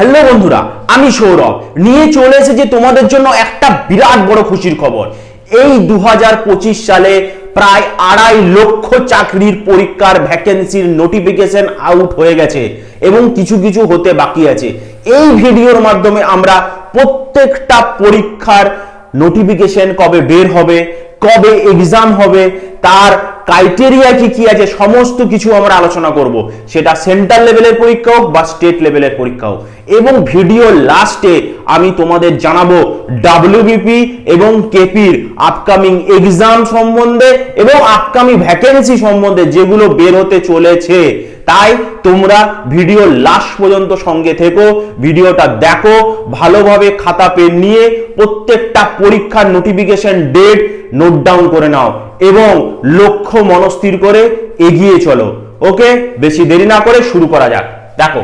Hello বন্ধুরা, আমি সৌরভ নিয়ে চলে এসেছি তোমাদের জন্য একটা বিরাট বড় খুশির খবর। এই 2025 সালে প্রায় 2.5 লক্ষ চাকরির পরীক্ষার ভ্যাকেন্সির নোটিফিকেশন আউট হয়ে গেছে এবং কিছু কিছু হতে বাকি আছে। এই ভিডিওর মাধ্যমে আমরা প্রত্যেকটা পরীক্ষার নোটিফিকেশন কবে বের হবে, কবে এক্সাম হবে, তার ক্রাইটেরিয়া কি কি আছে, সমস্ত কিছু আমরা আলোচনা করব। সেটা সেন্ট্রাল লেভেলের পরীক্ষা হোক বা স্টেট লেভেলের পরীক্ষা হোক। এবং ভিডিও লাস্টে আমি তোমাদের জানাবো ডব্লিউবিপি এবং কেপির আপকামিং এক্সাম সম্বন্ধে এবং আপকামিং ভ্যাকেন্সি সম্বন্ধে যেগুলো বের হতে চলেছে। তাই তোমরা ভিডিও লাস্ট পর্যন্ত সঙ্গে থেকো, ভিডিওটা দেখো, ভালোভাবে খাতা পেন নিয়ে প্রত্যেকটা পরীক্ষার নোটিফিকেশন ডেট নোট ডাউন করে নাও এবং লক্ষ্য মনস্থির করে এগিয়ে চলো। ওকে, বেশি দেরি না করে শুরু করা যাক। দেখো,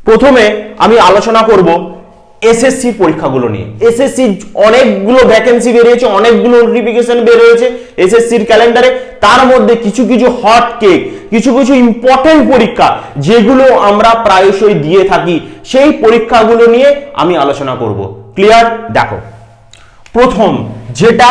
প্রথমে আমি আলোচনা করব এসএসসি পরীক্ষাগুলো নিয়ে। এসএসসি অনেকগুলো ভ্যাকেন্সি বেরিয়েছে, অনেকগুলো নোটিফিকেশন বের হয়েছে এসএসসির ক্যালেন্ডারে। তার মধ্যে কিছু কিছু হট কেক, কিছু কিছু ইম্পর্টেন্ট পরীক্ষা যেগুলো আমরা প্রায়শই দিয়ে থাকি, সেই পরীক্ষাগুলো নিয়ে আমি আলোচনা করব। ক্লিয়ার? দেখো, প্রথম যেটা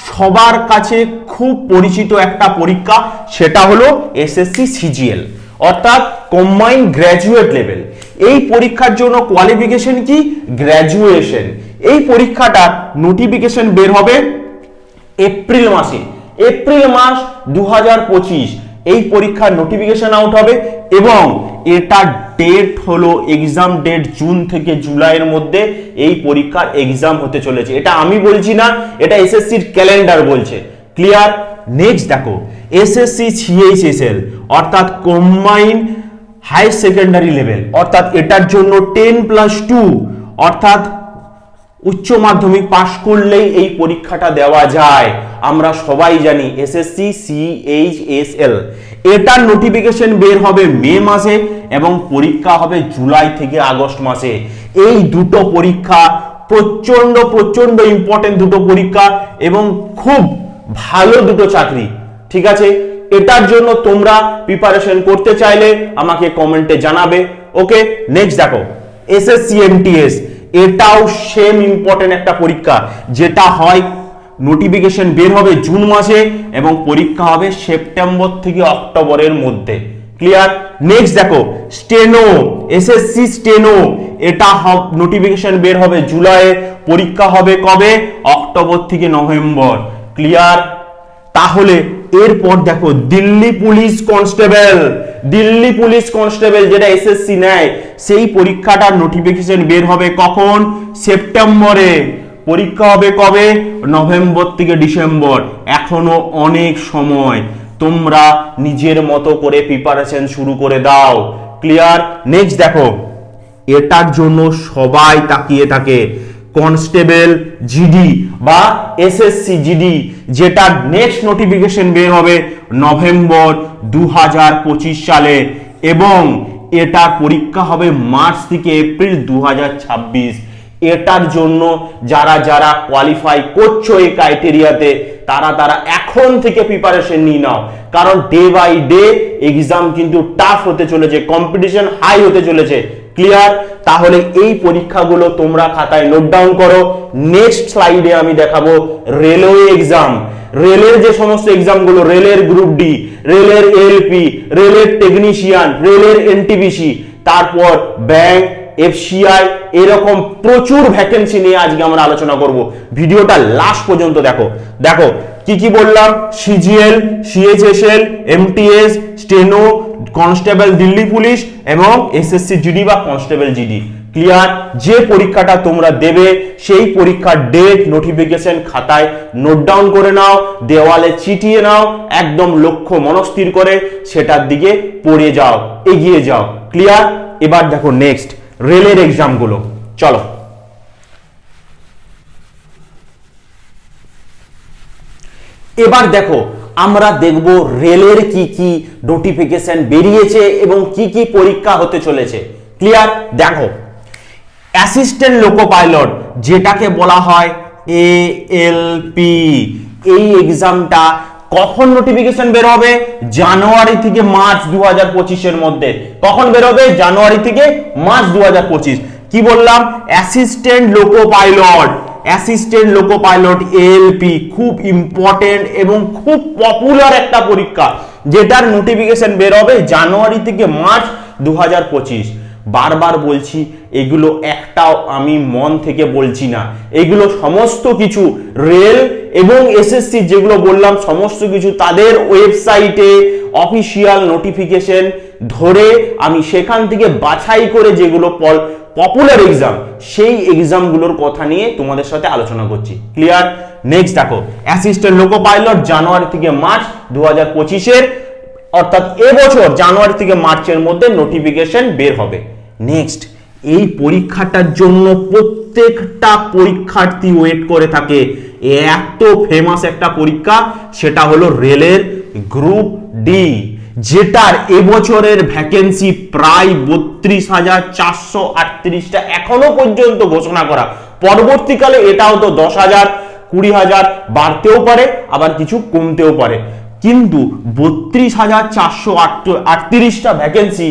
সবার কাছে খুব পরিচিত একটা পরীক্ষা, সেটা হলো এসএসসি সিজিএল, অর্থাৎ কম্বাইন্ড গ্র্যাজুয়েট লেভেল। এই পরীক্ষার জন্য কোয়ালিফিকেশন কি? গ্র্যাজুয়েশন। এই পরীক্ষাটার নোটিফিকেশন বের হবে এপ্রিল মাসে, এপ্রিল মাস 2025 এই পরীক্ষার নোটিফিকেশন আউট হবে এবং এটা ডেট হলো এক্সাম ডেট জুন থেকে জুলাইয়ের মধ্যে এই পরীক্ষার এক্সাম হতে চলেছে। এটা আমি বলছি না, এটা এসএসসির ক্যালেন্ডার বলছে। ক্লিয়ার? নেক্সট দেখো, এসএসসি সিএইচএসএল অর্থাৎ কম্বাইন্ড হাই সেকেন্ডারি লেভেল, অর্থাৎ এটার জন্য 10+2 অর্থাৎ উচ্চ মাধ্যমিক পাশ করলেই এই পরীক্ষাটা দেওয়া যায়। আমরা সবাই জানি এসএসসি সিএইচএসএল, এটার নোটিফিকেশন বের হবে মে মাসে এবং পরীক্ষা হবে জুলাই থেকে আগস্ট মাসে। এই দুটো পরীক্ষা প্রচন্ড প্রচন্ড ইম্পর্টেন্ট দুটো পরীক্ষা এবং খুব ভালো দুটো চাকরি। ঠিক আছে, এটার জন্য তোমরা প্রিপারেশন করতে চাইলে আমাকে কমেন্টে জানাবে। ওকে, নেক্সট দেখো এসএসসি এমটিএস, এটাও সেম ইম্পর্টেন্ট একটা পরীক্ষা, যেটা হয় নোটিফিকেশন বের হবে জুন মাসে এবং পরীক্ষা হবে সেপ্টেম্বর থেকে অক্টোবরের মধ্যে। ক্লিয়ার? নেক্সট দেখো স্টেনো, এসএসসি স্টেনো, এটা নোটিফিকেশন বের হবে জুলাইয়ে, পরীক্ষা হবে কবে? অক্টোবর থেকে নভেম্বর। ক্লিয়ার? তাহলে এরপর দেখো Delhi police constable, Delhi police constable যেটা এসএসসি নেয়, সেই পরীক্ষাটার নোটিফিকেশন বের হবে কখন? সেপ্টেম্বরে। পরীক্ষা হবে কবে? নভেম্বর থেকে ডিসেম্বর। এখনো অনেক সময়, তোমরা নিজের মতো করে প্রিপারেশন শুরু করে দাও। ক্লিয়ার? নেক্সট দেখো, এটার জন্য সবাই তাকিয়ে থাকে কনস্টেবল জিডি বা এসএসসি জিডি, যেটা নেক্সট নোটিফিকেশন বের হবে নভেম্বর 2025 সালে এবং এটার পরীক্ষা হবে মার্চ থেকে এপ্রিল 2026। এটার জন্য যারা যারা কোয়ালিফাই করছো এই ক্রাইটেরিয়াতে, তারা এখন থেকে প্রিপারেশন নিয়ে নাও, কারণ ডে বাই ডে এক্সাম কিন্তু টাফ হতে চলেছে, কম্পিটিশন হাই হতে চলেছে। ক্লিয়ার? তাহলে এই পরীক্ষাগুলো তোমরা খাতায় নোট ডাউন করো। নেক্সট স্লাইডে আমি দেখাবো রেলওয়ে এক্সাম, রেলের যে সমস্ত এক্সামগুলো, রেলের গ্রুপ ডি, রেলের এলপি, রেলের টেকনিশিয়ান, রেলের এনটিপিসি, তারপর ব্যাংক, এফসিআই, এরকম প্রচুর ভ্যাকেন্সি নিয়ে আজকে আমরা আলোচনা করব। ভিডিওটা লাস্ট পর্যন্ত দেখো। দেখো কি কি বললাম, CGL, CHSL, MTS, steno, constable Delhi police এবং এসএসসি জিডি বা কনস্টেবল জিডি। ক্লিয়ার? যে পরীক্ষাটা তোমরা দেবে সেই পরীক্ষার ডেট নোটিফিকেশন খাতায় নোট ডাউন করে নাও, দেওয়ালে চিটিয়ে নাও, একদম লক্ষ্য মনস্থির করে সেটার দিকে পড়ে যাও, এগিয়ে যাও। ক্লিয়ার? এবার দেখো নেক্সট রেলের এক্সামগুলো। চলো, এবার দেখো আমরা দেখব রেলের কি কি নোটিফিকেশন বেরিয়েছে এবং কি কি পরীক্ষা হতে চলেছে। ক্লিয়ার? দেখো অ্যাসিস্ট্যান্ট লোকো পাইলট, যেটাকে বলা হয় এএলপি, এই এক্সামটা কখন নোটিফিকেশন বের হবে? জানুয়ারি থেকে মার্চ 2025 মধ্যে। কখন বের হবে? জানুয়ারি থেকে মার্চ 2025। কি বললাম? Assistant loco pilot, assistant loco pilot ALP, খুব ইম্পর্টেন্ট এবং খুব পপুলার একটা পরীক্ষা, যেটার নোটিফিকেশন বের হবে জানুয়ারি থেকে মার্চ 2025। বারবার বলছি, এগুলো একটাও আমি মন থেকে বলছি না, এগুলো সমস্ত কিছু রেল এবং এসএসসি যেগুলো বললাম সমস্ত কিছু তাদের ওয়েবসাইটে অফিসিয়াল নোটিফিকেশন ধরে আমি সেখান থেকে বাছাই করে যেগুলো পপুলার এক্সাম, সেই এক্সামগুলোর কথা নিয়ে তোমাদের সাথে আলোচনা করছি। ক্লিয়ার? নেক্সট দেখো, অ্যাসিস্ট্যান্ট লোকো পাইলট জানুয়ারি থেকে মার্চ 2025 অর্থাৎ এবছর জানুয়ারি থেকে মার্চের মধ্যে নোটিফিকেশন বের হবে। নেক্সট, এই পরীক্ষাটার জন্য প্রত্যেকটা পরীক্ষার্থী ওয়েট করে থাকে, এত ফেমাস একটা পরীক্ষা, সেটা হলো রেলের গ্রুপ ডি, যেটার এবছরের ভ্যাকেন্সি প্রায় 32,438টা এখনো পর্যন্ত ঘোষণা করা। পরবর্তীকালে এটাও তো 10,000 20,000 বাড়তেও পারে, আবার কিছু কমতেও পারে, কিন্তু 32,438টা vacancy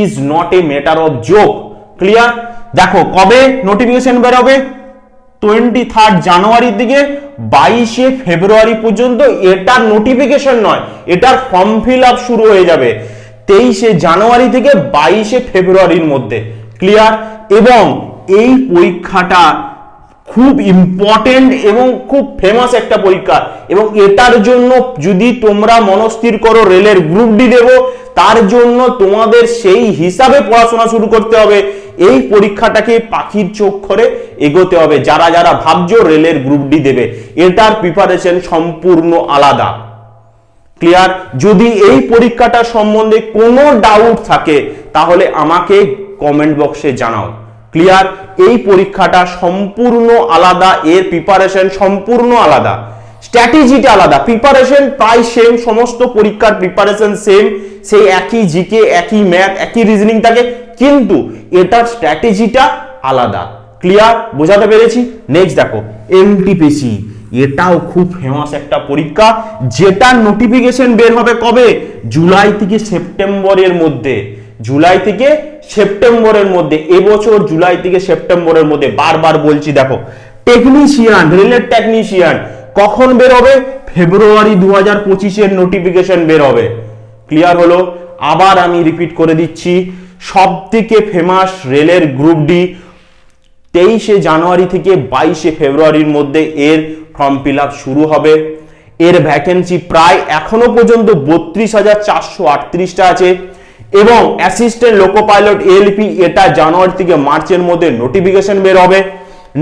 is not a matter of joke. Clear? দেখো কবে নোটিফিকেশন বের হবে? 23 জানুয়ারির দিকে 22 ফেব্রুয়ারি পর্যন্ত এটার নোটিফিকেশন নয়, এটার ফর্ম ফিল আপ শুরু হয়ে যাবে 23 জানুয়ারি থেকে 22 ফেব্রুয়ারির মধ্যে। ক্লিয়ার? এবং এই পরীক্ষাটা খুব ইম্পর্টেন্ট এবং খুব ফেমাস একটা পরীক্ষা, এবং এটার জন্য যদি তোমরা মনস্থির করো রেলের গ্রুপ ডি দেবো, তার জন্য তোমাদের সেই হিসাবে পড়াশোনা শুরু করতে হবে। এই পরীক্ষাটাকে পাখির চোখ করে এগোতে হবে। যারা যারা ভাবছো রেলের গ্রুপ ডি দেবে, এটার প্রিপারেশন সম্পূর্ণ আলাদা। ক্লিয়ার? যদি এই পরীক্ষাটা সম্বন্ধে কোনো ডাউট থাকে তাহলে আমাকে কমেন্ট বক্সে জানাও। ক্লিয়ার? এই পরীক্ষাটা সম্পূর্ণ আলাদা, এর প্রিপারেশন সম্পূর্ণ আলাদা, স্ট্র্যাটেজিটা আলাদা, প্রিপারেশন প্রায় সেম, সমস্ত পরীক্ষার প্রিপারেশন সেম, সেই একই জিকে, একই ম্যাথ, একই রিজনিং থাকে, কিন্তু এটার স্ট্র্যাটেজিটা আলাদা। ক্লিয়ার? বোঝাতে পেরেছি? নেক্সট দেখো, এনটিপিসি, এটাও খুব ফেমাস একটা পরীক্ষা, যেটার নোটিফিকেশন বের হবে কবে? জুলাই থেকে সেপ্টেম্বরের মধ্যে। জুলাই থেকে সেপ্টেম্বরের মধ্যে, এবছর জুলাই থেকে সেপ্টেম্বরের মধ্যে। বারবার বলছি, দেখো টেকনিশিয়ান, রেলের টেকনিশিয়ান কখন বের হবে? ফেব্রুয়ারি 2025 নোটিফিকেশন বের হবে। ক্লিয়ার হলো? আবার আমি রিপিট করে দিচ্ছি, সব থেকে ফেমাস রেলের গ্রুপ ডি 23 জানুয়ারি থেকে 22 ফেব্রুয়ারির মধ্যে এর ফর্ম ফিল আপ শুরু হবে। এর ভ্যাকেন্সি প্রায় এখনো পর্যন্ত 32,438টা আছে, এবং অ্যাসিস্ট্যান্ট লোকো পাইলট এএলপি এটা জানুয়ারি থেকে মার্চের মধ্যে নোটিফিকেশন বের হবে।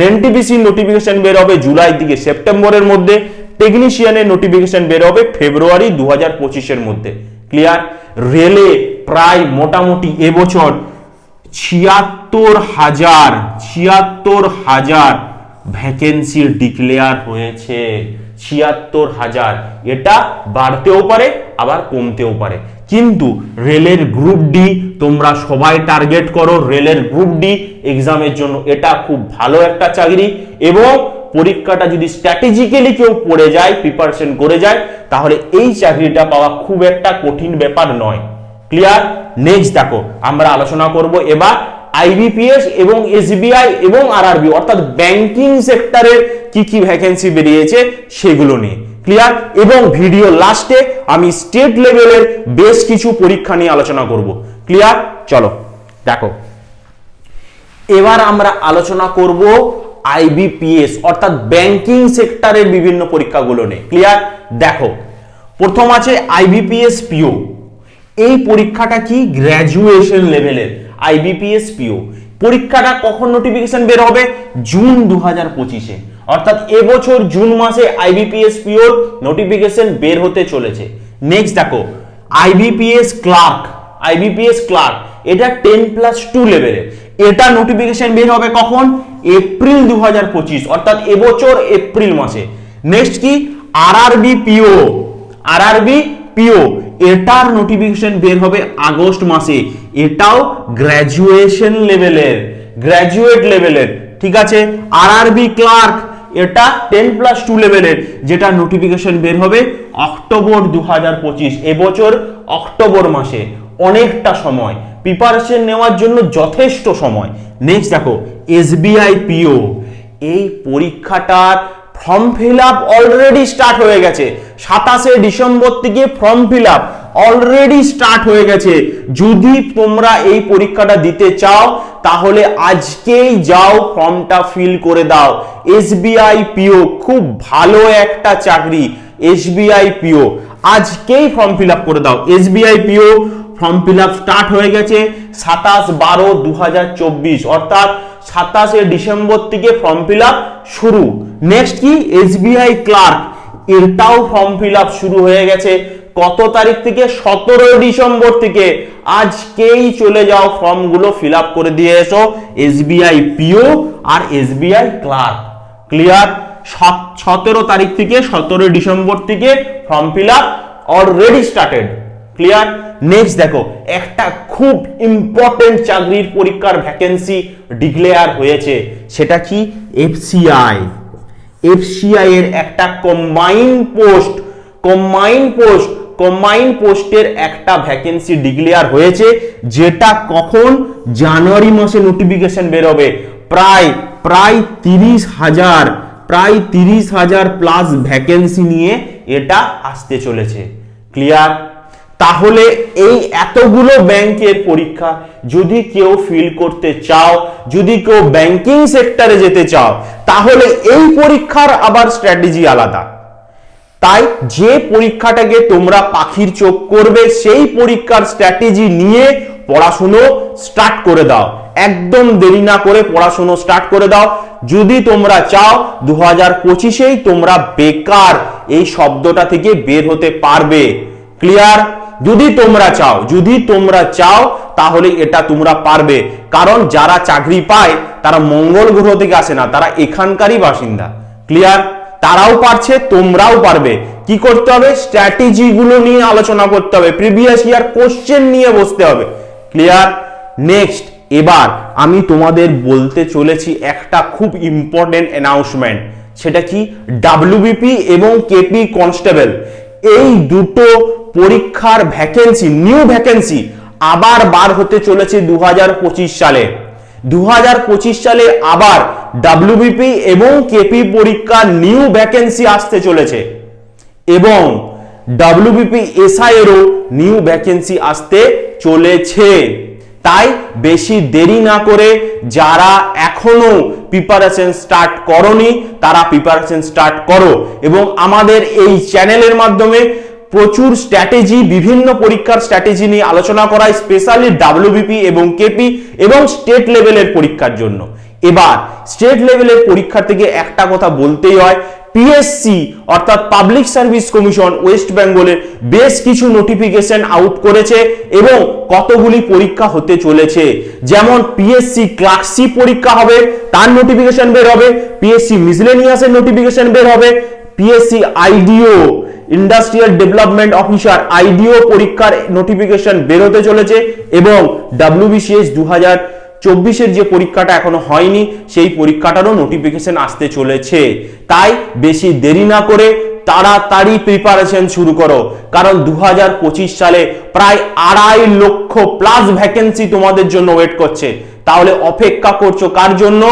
এনটিপিসি নোটিফিকেশন বের হবে জুলাই থেকে সেপ্টেম্বরের মধ্যে। টেকনিশিয়ানের নোটিফিকেশন বের হবে ফেব্রুয়ারি 2025 মধ্যে। ক্লিয়ার? রেলে প্রায় মোটামুটি এবছর 76,000 ভ্যাকেন্সি ডিক্লেয়ার হয়েছে। 76,000, এটা বাড়তেও পারে আবার কমতেও পারে, কিন্তু রেলের গ্রুপ ডি তোমরা সবাই টার্গেট করো। রেলের গ্রুপ ডি এক্সামের জন্য এটা খুব ভালো একটা চাকরি, এবং পরীক্ষাটা যদি স্ট্র্যাটেজিক্যালি কেউ পড়ে যায়, প্রিপারেশন করে যায়, তাহলে এই চাকরিটা পাওয়া খুব একটা কঠিন ব্যাপার নয়। ক্লিয়ার? নেক্সট দেখো, আমরা আলোচনা করব এবার আইবিপিএস এবং এসবিআই এবং আরআরবি অর্থাৎ ব্যাংকিং সেক্টরের কি কি ভ্যাকেন্সি বেরিয়েছে সেগুলো নিয়ে। ক্লিয়ার? এবং ভিডিও লাস্টে আমি স্টেট লেভেলের বেশ কিছু পরীক্ষা নিয়ে আলোচনা করব। ক্লিয়ার? চলো দেখো, এবার আমরা আলোচনা করব আইবিপিএস অর্থাৎ ব্যাংকিং সেক্টরের বিভিন্ন পরীক্ষাগুলো নিয়ে। ক্লিয়ার? দেখো, প্রথম আছে আইবিপিএস পিও। এই পরীক্ষাটা কি? গ্র্যাজুয়েশন লেভেলের আইবিপিএস পিও। পরীক্ষাটা কখন নোটিফিকেশন বের হবে? জুন 2025-এ, অর্থাৎ এবছর জুন মাসে আইবিপিএস পিওর নোটিফিকেশন বের হতে চলেছে। নেক্সট দেখো, আইবিপিএস ক্লার্ক। আইবিপিএস ক্লার্ক এটা 10+2 লেভেলের, এটা নোটিফিকেশন বের হবে কখন? এপ্রিল 2025, অর্থাৎ এবছর এপ্রিল মাসে। নেক্সট কি? আরআরবি পিও। আরআরবি পিও এটার নোটিফিকেশন বের হবে আগস্ট মাসে, এটাও গ্র্যাজুয়েশন লেভেলের, গ্র্যাজুয়েট লেভেলের। ঠিক আছে? আরআরবি ক্লার্ক এটা 10+2 লেভেলের যেটা নোটিফিকেশন বের হবে অক্টোবর 2025, এবছর অক্টোবর মাসে। অনেকটা সময়, প্রিপারেশন নেওয়ার জন্য যথেষ্ট সময়। নেক্সট দেখো SBI PO, এই পরীক্ষাটার form fill up already start হয়ে গেছে। 27শে ডিসেম্বর থেকে form fill up already start হয়ে গেছে। যদি তোমরা এই পরীক্ষাটা দিতে চাও তাহলে আজকেই যাও, ফর্মটা ফিল করে দাও। SBI PO খুব ভালো একটা চাকরি। SBI PO আজকেই ফর্ম ফিল আপ করে দাও। SBI PO form fill up start হয়ে গেছে 27/12/2024, অর্থাৎ 27শে ডিসেম্বর থেকে ফর্ম ফিল আপ শুরু। নেক্সট কি SBI ক্লার্ক, এটাও ফর্ম ফিল আপ শুরু হয়ে গেছে। কত তারিখ থেকে? 17 ডিসেম্বর থেকে। আজকেই চলে যাও, ফর্মগুলো ফিল আপ করে দিয়ে এসো। SBI PO আর SBI ক্লার্ক ক্লিয়ার। 17 তারিখ থেকে 17 ডিসেম্বর থেকে form fill up already started, clear. Next দেখো একটা খুব ইম্পর্টেন্ট চাকরির পরীক্ষার ভ্যাকেন্সি ডিক্লেয়ার হয়েছে। সেটা কি? FCI এর একটা কম্বাইন্ড পোস্টের একটা ভ্যাকেন্সি ডিক্লেয়ার হয়েছে, যেটা কখন? জানুয়ারি মাসে নোটিফিকেশন বের হবে। প্রায় 30,000 প্লাস ভ্যাকেন্সি নিয়ে এটা আসতে চলেছে, ক্লিয়ার। তাহলে এই এতগুলো ব্যাংকের পরীক্ষা যদি কেউ ফিল করতে চাও, যদি কেউ ব্যাংকিং সেক্টরে যেতে চাও, তাহলে এই পরীক্ষার আবার স্ট্র্যাটেজি আলাদা। তাই যে পরীক্ষাটাকে তোমরা পাখির চোখ করবে, সেই পরীক্ষার স্ট্র্যাটেজি নিয়ে পড়াশুনো স্টার্ট করে দাও। একদম দেরি না করে পড়াশুনো স্টার্ট করে দাও। যদি তোমরা চাও 2025-এই তোমরা বেকার এই শব্দটা থেকে বের হতে পারবে, ক্লিয়ার। যদি তোমরা চাও তাহলে এটা তোমরা পারবে। কারণ যারা চাকরি পায় তারা মঙ্গল গ্রহ থেকে আসে না, তারা এখানকারই বাসিন্দা, ক্লিয়ার। তারাও পারছে, তোমরাও পারবে। কি করতে হবে? স্ট্র্যাটেজি গুলো নিয়ে আলোচনা করতে হবে, প্রিভিয়াস ইয়ার কোশ্চেন নিয়ে বসতে হবে, ক্লিয়ার। নেক্সট এবার আমি তোমাদের বলতে চলেছি একটা খুব ইম্পর্টেন্ট অ্যানাউন্সমেন্ট। সেটা কি? WBP এবং KP কনস্টেবল, এই দুটো পরীক্ষার ভ্যাকেন্সি, নিউ ভ্যাকেন্সি আবার বার হতে চলেছে 2025 সালে। 2025 সালে আবার WBP এবং KP পরীক্ষার নিউ ভ্যাকেন্সি আসতে চলেছে, এবং WBP SI এরও নিউ ভ্যাকেন্সি আসতে চলেছে। তাই বেশি দেরি না করে যারা এখনো প্রিপারেশন স্টার্ট করনি, তারা প্রিপারেশন স্টার্ট করো। এবং আমাদের এই চ্যানেলের মাধ্যমে প্রচুর স্ট্র্যাটেজি, বিভিন্ন পরীক্ষার স্ট্র্যাটেজি নিয়ে আলোচনা করা, স্পেশালি WBP এবং KP এবং স্টেট লেভেলের পরীক্ষার জন্য। এবার স্টেট লেভেলের পরীক্ষা থেকে একটা কথা বলতেই হয়, PSC অর্থাৎ পাবলিক সার্ভিস কমিশন ওয়েস্ট বেঙ্গলের বেশ কিছু নোটিফিকেশন আউট করেছে এবং কতগুলি পরীক্ষা হতে চলেছে। যেমন PSC ক্লার্কশিপ পরীক্ষা হবে, তার নোটিফিকেশন বের হবে। PSC মিসলেনিয়াসের নোটিফিকেশন বের হবে। PSC IDO industrial development officer IDO পরীক্ষার নোটিফিকেশন বের হতে চলেছে, এবং WBCS 2024-এর যে পরীক্ষাটা এখনো হয়নি, সেই পরীক্ষাটারও নোটিফিকেশন আসতে চলেছে। তাই বেশি দেরি না করে তাড়াতাড়ি প্রিপারেশন শুরু করো, কারণ 2025 সালে প্রায় 2.5 লক্ষ প্লাস ভ্যাকেন্সি তোমাদের জন্য ওয়েট করছে। তাহলে অপেক্ষা করছো কার জন্য?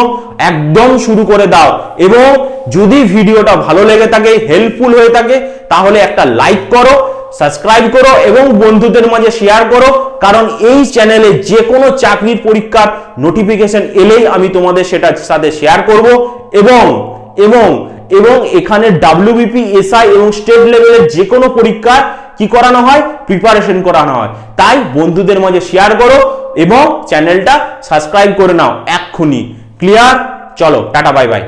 একদম শুরু করে দাও। এবং যদি ভিডিওটা ভালো লেগে থাকে, হেল্পফুল হয়ে থাকে, তাহলে একটা লাইক করো, সাবস্ক্রাইব করো এবং বন্ধুদের মাঝে শেয়ার করো। কারণ এই চ্যানেলে যে কোনো চাকরির পরীক্ষার নোটিফিকেশন এলেই আমি তোমাদের সেটার সাথে শেয়ার করব। এবং এখানে WBP SI এবং স্টেট লেভেলের যে কোনো পরীক্ষার কি করানো হয়? প্রিপারেশন করানো হয়। তাই বন্ধুদের মাঝে শেয়ার করো এবং চ্যানেলটা সাবস্ক্রাইব করে নাও এক্ষুনি, ক্লিয়ার। চলো টাটা, বাই বাই।